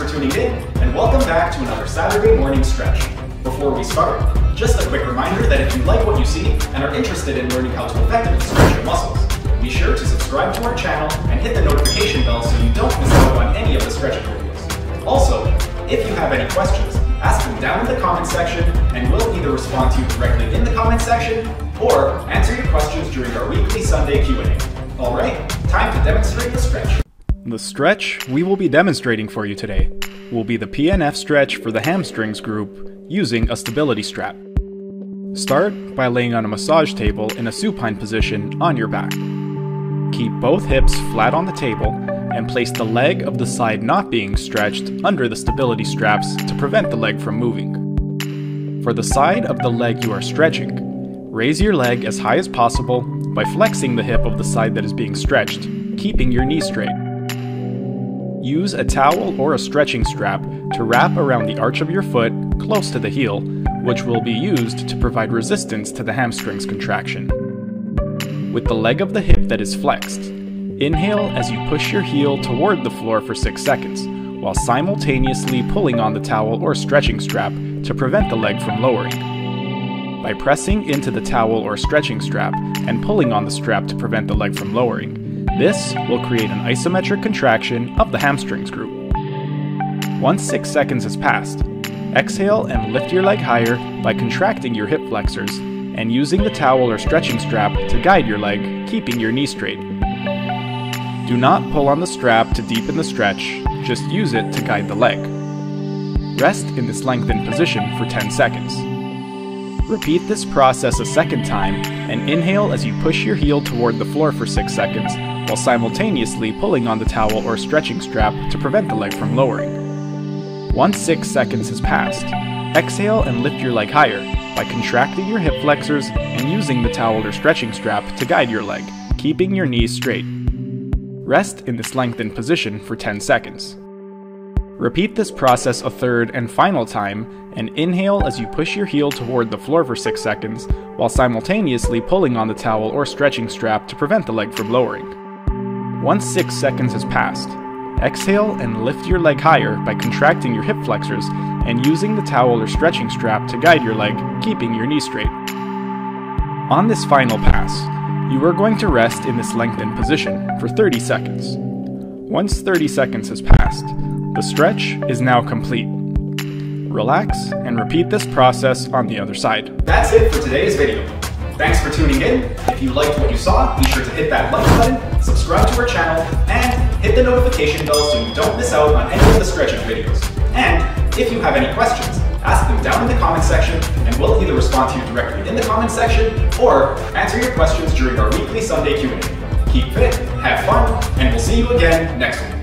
for tuning in, and welcome back to another Saturday morning stretch. Before we start, just a quick reminder that if you like what you see and are interested in learning how to effectively stretch your muscles, be sure to subscribe to our channel and hit the notification bell so you don't miss out on any of the stretching videos. Also, if you have any questions, ask them down in the comment section and we'll either respond to you directly in the comment section or answer your questions during our weekly Sunday Q&A. Alright, time to demonstrate the stretch. The stretch we will be demonstrating for you today will be the PNF stretch for the Hamstrings Group using a stability strap. Start by laying on a massage table in a supine position on your back. Keep both hips flat on the table and place the leg of the side not being stretched under the stability straps to prevent the leg from moving. For the side of the leg you are stretching, raise your leg as high as possible by flexing the hip of the side that is being stretched, keeping your knee straight. Use a towel or a stretching strap to wrap around the arch of your foot close to the heel, which will be used to provide resistance to the hamstrings contraction. With the leg of the hip that is flexed, inhale as you push your heel toward the floor for 6 seconds, while simultaneously pulling on the towel or stretching strap to prevent the leg from lowering. By pressing into the towel or stretching strap and pulling on the strap to prevent the leg from lowering, this will create an isometric contraction of the hamstrings group. Once 6 seconds has passed, exhale and lift your leg higher by contracting your hip flexors and using the towel or stretching strap to guide your leg, keeping your knee straight. Do not pull on the strap to deepen the stretch, just use it to guide the leg. Rest in this lengthened position for 10 seconds. Repeat this process a second time and inhale as you push your heel toward the floor for 6 seconds while simultaneously pulling on the towel or stretching strap to prevent the leg from lowering. Once 6 seconds has passed, exhale and lift your leg higher by contracting your hip flexors and using the towel or stretching strap to guide your leg, keeping your knees straight. Rest in this lengthened position for 10 seconds. Repeat this process a third and final time and inhale as you push your heel toward the floor for 6 seconds while simultaneously pulling on the towel or stretching strap to prevent the leg from lowering. Once 6 seconds has passed, exhale and lift your leg higher by contracting your hip flexors and using the towel or stretching strap to guide your leg, keeping your knee straight. On this final pass, you are going to rest in this lengthened position for 30 seconds. Once 30 seconds has passed, the stretch is now complete. Relax and repeat this process on the other side. That's it for today's video. Thanks for tuning in. If you liked what you saw, be sure to hit that like button, subscribe to our channel, and hit the notification bell so you don't miss out on any of the stretching videos. And if you have any questions, ask them down in the comment section and we'll either respond to you directly in the comment section or answer your questions during our weekly Sunday Q&A. Keep fit, have fun, and we'll see you again next week.